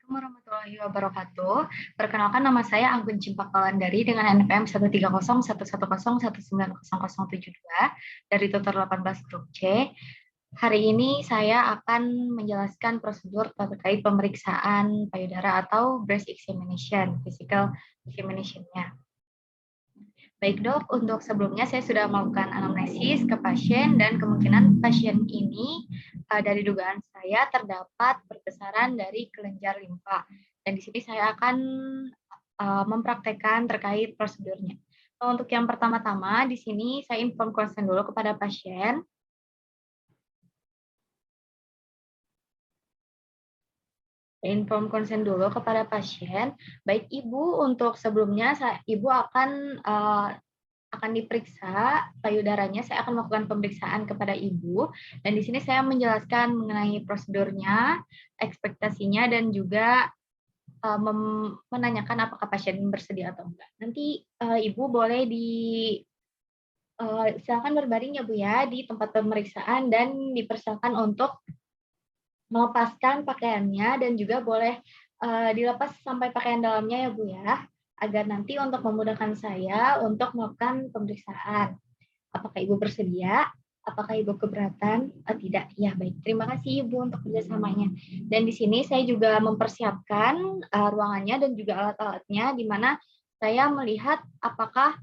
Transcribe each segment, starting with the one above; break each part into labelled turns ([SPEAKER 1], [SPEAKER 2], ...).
[SPEAKER 1] Warahmatullahi wabarakatuh. Perkenalkan nama saya Anggun Cimpakalandari dengan NPM 1301101900072 dari tutor 18 grup C. Hari ini saya akan menjelaskan prosedur terkait pemeriksaan payudara atau breast examination, physical examination-nya. Baik dok, untuk sebelumnya saya sudah melakukan anamnesis ke pasien dan kemungkinan pasien ini dari dugaan saya terdapat perbesaran dari kelenjar limfa. Dan di sini saya akan mempraktekkan terkait prosedurnya. Untuk yang pertama-tama, di sini saya inform consent dulu kepada pasien. Inform konsen dulu kepada pasien. Baik Ibu, untuk sebelumnya Ibu akan diperiksa payudaranya. Saya akan melakukan pemeriksaan kepada Ibu. Dan di sini saya menjelaskan mengenai prosedurnya, ekspektasinya, dan juga menanyakan apakah pasien bersedia atau enggak. Nanti Ibu boleh silakan berbaring ya Bu ya di tempat pemeriksaan dan dipersilakan untuk melepaskan pakaiannya dan juga boleh dilepas sampai pakaian dalamnya ya Bu ya, agar nanti untuk memudahkan saya untuk melakukan pemeriksaan. Apakah Ibu bersedia? Apakah Ibu keberatan? Tidak. Ya, baik. Terima kasih Ibu untuk kerjasamanya. Dan di sini saya juga mempersiapkan ruangannya dan juga alat-alatnya, di mana saya melihat apakah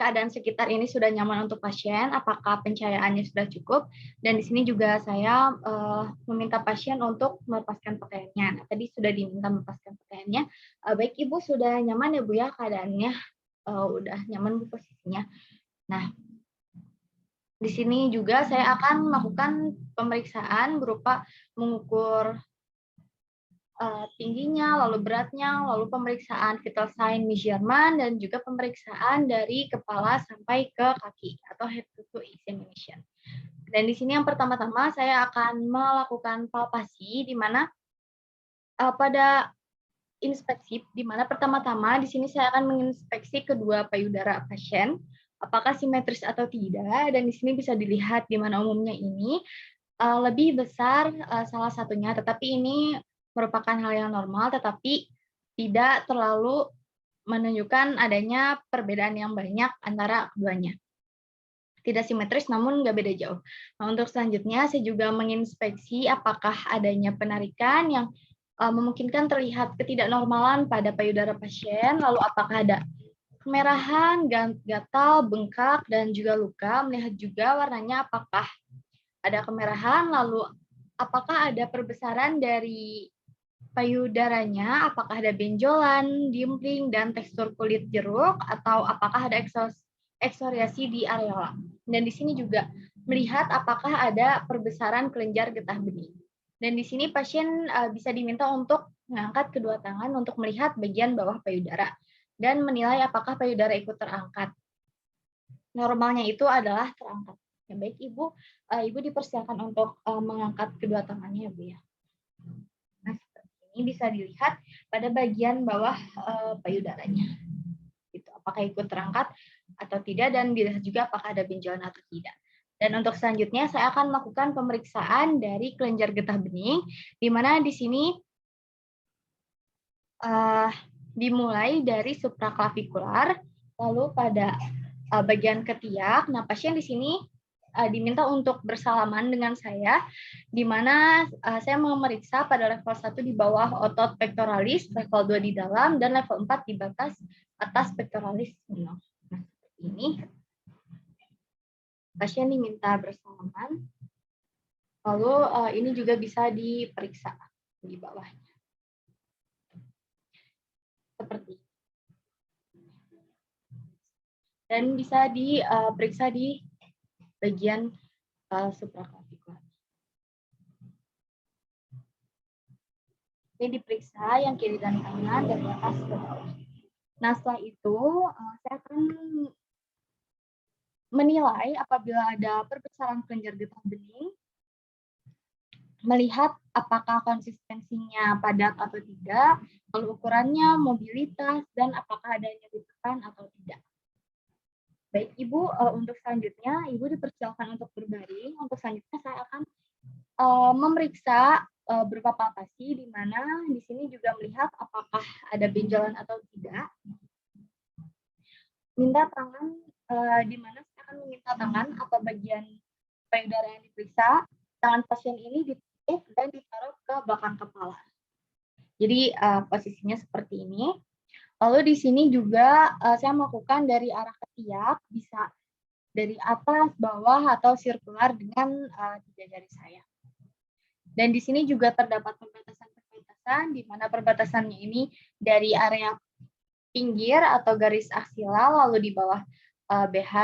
[SPEAKER 1] keadaan sekitar ini sudah nyaman untuk pasien, apakah pencahayaannya sudah cukup, dan di sini juga saya meminta pasien untuk melepaskan pakaiannya. Nah, tadi sudah diminta melepaskan pakaiannya. Baik Ibu, sudah nyaman ya Bu ya keadaannya, udah nyaman Bu posisinya. Nah, di sini juga saya akan melakukan pemeriksaan berupa mengukur tingginya, lalu beratnya, lalu pemeriksaan vital sign measurement, dan juga pemeriksaan dari kepala sampai ke kaki atau head to toe examination. Dan di sini yang pertama-tama saya akan melakukan palpasi, di mana pada inspeksi, di mana pertama-tama di sini saya akan menginspeksi kedua payudara pasien, apakah simetris atau tidak, dan di sini bisa dilihat di mana umumnya ini lebih besar salah satunya, tetapi ini merupakan hal yang normal, tetapi tidak terlalu menunjukkan adanya perbedaan yang banyak antara keduanya. Tidak simetris, namun nggak beda jauh. Nah, untuk selanjutnya, saya juga menginspeksi apakah adanya penarikan yang memungkinkan terlihat ketidaknormalan pada payudara pasien, lalu apakah ada kemerahan, gatal, bengkak, dan juga luka. Melihat juga warnanya apakah ada kemerahan, lalu apakah ada perbesaran dari payudaranya, apakah ada benjolan, dimpling, dan tekstur kulit jeruk, atau apakah ada eksfoliasi di areola. Dan di sini juga melihat apakah ada perbesaran kelenjar getah bening. Dan di sini pasien bisa diminta untuk mengangkat kedua tangan untuk melihat bagian bawah payudara dan menilai apakah payudara ikut terangkat. Normalnya itu adalah terangkat. Ya, baik Ibu, Ibu dipersilakan untuk mengangkat kedua tangannya ya Bu ya. Nah, seperti ini bisa dilihat pada bagian bawah payudaranya. Gitu. Apakah ikut terangkat atau tidak, dan dilihat juga apakah ada benjolan atau tidak. Dan untuk selanjutnya saya akan melakukan pemeriksaan dari kelenjar getah bening, di mana di sini dimulai dari supraklavikular, lalu pada bagian ketiak. Nah, pasien di sini diminta untuk bersalaman dengan saya, di mana saya memeriksa pada level 1 di bawah otot pectoralis, level 2 di dalam, dan level 4 di batas atas pectoralis. Nah, seperti ini. Pasien diminta bersalaman, lalu ini juga bisa diperiksa di bawahnya. Seperti ini. Dan bisa diperiksa di bagian supraklavikular. Ini diperiksa yang kiri dan kanan dari atas ke bawah. Nah, setelah itu saya akan menilai apabila ada perbesaran kelenjar getah bening, melihat apakah konsistensinya padat atau tidak, lalu ukurannya, mobilitas, dan apakah ada nyeri tekan atau tidak. Baik Ibu, untuk selanjutnya Ibu dipersilakan untuk berbaring. Untuk selanjutnya saya akan memeriksa berupa palpasi, di mana di sini juga melihat apakah ada benjolan atau tidak. Minta tangan, di mana saya akan meminta tangan atau bagian payudara yang diperiksa. Tangan pasien ini dititik dan ditaruh ke belakang kepala. Jadi posisinya seperti ini. Lalu di sini juga saya melakukan dari arah ketiak, bisa dari atas, bawah, atau sirkular dengan 3 jari saya. Dan di sini juga terdapat perbatasan-perbatasan, di mana perbatasannya ini dari area pinggir atau garis aksial, lalu di bawah BH.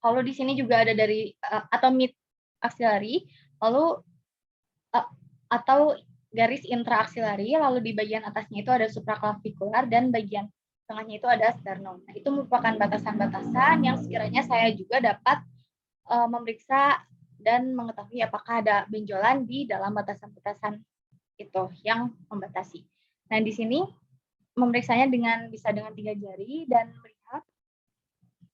[SPEAKER 1] Lalu di sini juga ada dari atau mid aksilari, lalu atau garis intraaksilari, lalu di bagian atasnya itu ada supraklavikular dan bagian tengahnya itu ada sternum. Nah, itu merupakan batasan-batasan yang sekiranya saya juga dapat memeriksa dan mengetahui apakah ada benjolan di dalam batasan-batasan itu yang membatasi. Nah, di sini memeriksanya bisa dengan 3 jari dan melihat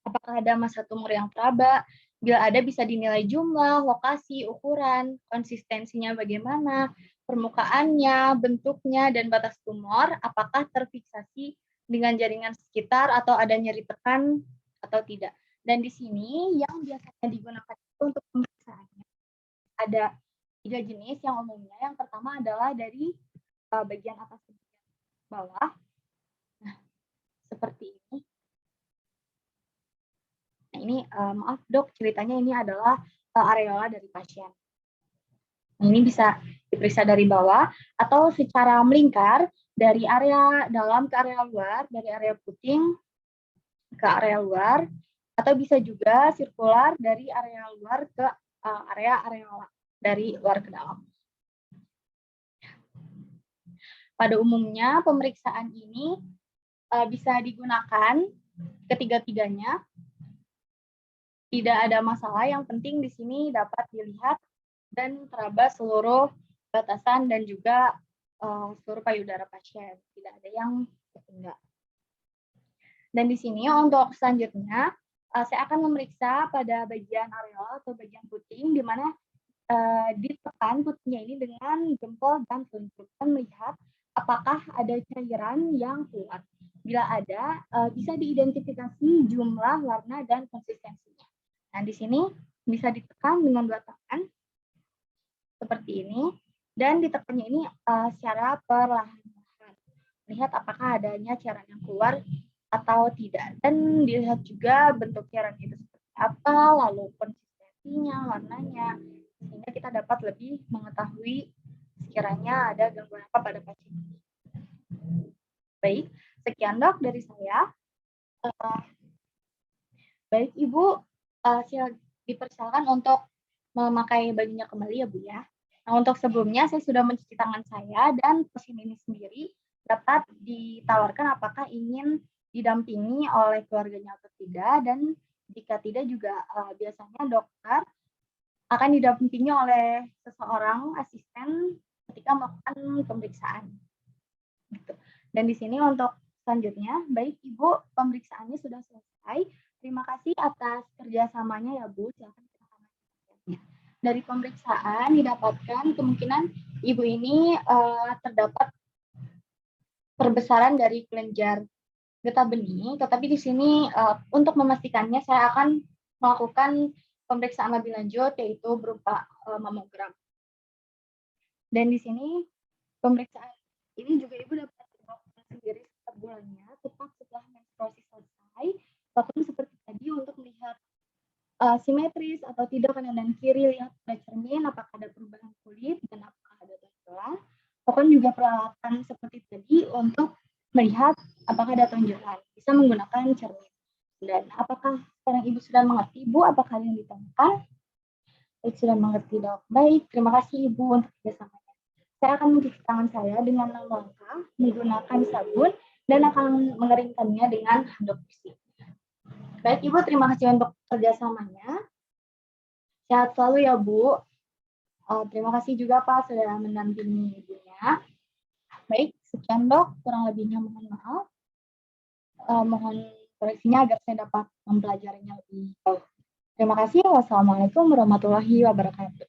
[SPEAKER 1] apakah ada massa tumor yang teraba. Bila ada bisa dinilai jumlah, lokasi, ukuran, konsistensinya bagaimana, permukaannya, bentuknya, dan batas tumor, apakah terfiksasi dengan jaringan sekitar atau ada nyeri tekan atau tidak. Dan di sini yang biasanya digunakan itu untuk pemeriksaannya ada 3 jenis yang umumnya. Yang pertama adalah dari bagian atas ke bawah. Nah, seperti ini. Nah, ini maaf dok, ceritanya ini adalah areola dari pasien. Nah, ini bisa diperiksa dari bawah atau secara melingkar dari area dalam ke area luar, dari area puting ke area luar, atau bisa juga sirkular dari area luar ke area areola, dari luar ke dalam. Pada umumnya pemeriksaan ini bisa digunakan ketiga-tiganya. Tidak ada masalah, yang penting di sini dapat dilihat dan teraba seluruh batasan dan juga seluruh payudara pasien. Tidak ada yang tertinggal. Dan di sini untuk selanjutnya, saya akan memeriksa pada bagian areola atau bagian puting, di mana ditekan putingnya ini dengan jempol dan telunjuk, dan melihat apakah ada cairan yang keluar. Bila ada, bisa diidentifikasi jumlah, warna, dan konsistensinya. Nah, di sini bisa ditekan dengan 2 tangan, seperti ini, dan ditekannya ini secara perlahan-lahan. Lihat apakah adanya cairan yang keluar atau tidak, dan dilihat juga bentuk cairan itu seperti apa, lalu konsistensinya, warnanya, sehingga kita dapat lebih mengetahui sekiranya ada gangguan apa pada pasien ini. Baik, sekian dok dari saya. Baik Ibu, dipersilakan untuk memakai bajunya kembali ya Bu ya. Nah, untuk sebelumnya saya sudah mencuci tangan saya, dan pasien ini sendiri dapat ditawarkan apakah ingin didampingi oleh keluarganya atau tidak, dan jika tidak juga biasanya dokter akan didampingi oleh seseorang asisten ketika melakukan pemeriksaan. Gitu. Dan di sini untuk selanjutnya, baik Ibu, pemeriksaannya sudah selesai. Terima kasih atas kerjasamanya ya Bu. Silakan kita lanjutkan. Dari pemeriksaan didapatkan kemungkinan Ibu ini terdapat perbesaran dari kelenjar getah bening, tetapi di sini untuk memastikannya saya akan melakukan pemeriksaan lebih lanjut, yaitu berupa mamogram. Dan di sini pemeriksaan ini juga Ibu dapat dilakukan sendiri setiap bulannya, tepat setelah menstruasi selesai, bahkan seperti tadi untuk melihat simetris atau tidak kanan dan kiri, lihat pada cermin apakah ada perubahan kulit dan apakah ada tonjolan. Bahkan juga peralatan seperti tadi untuk melihat apakah ada tonjolan, bisa menggunakan cermin. Dan apakah sekarang Ibu sudah mengerti Bu, apakah yang ditanyakan? Baik, sudah mengerti dok. Baik, terima kasih Ibu untuk kerjasamanya. Saya akan mencuci tangan saya dengan langkah menggunakan sabun dan akan mengeringkannya dengan handuk bersih. Baik Ibu, terima kasih untuk kerjasamanya. Sehat selalu ya Bu. Terima kasih juga Pak sudah mendampingi Ibunya. Baik, sekian dok. Kurang lebihnya mohon maaf. Mohon koreksinya agar saya dapat mempelajarinya lebih jauh. Terima kasih. Wassalamualaikum warahmatullahi wabarakatuh.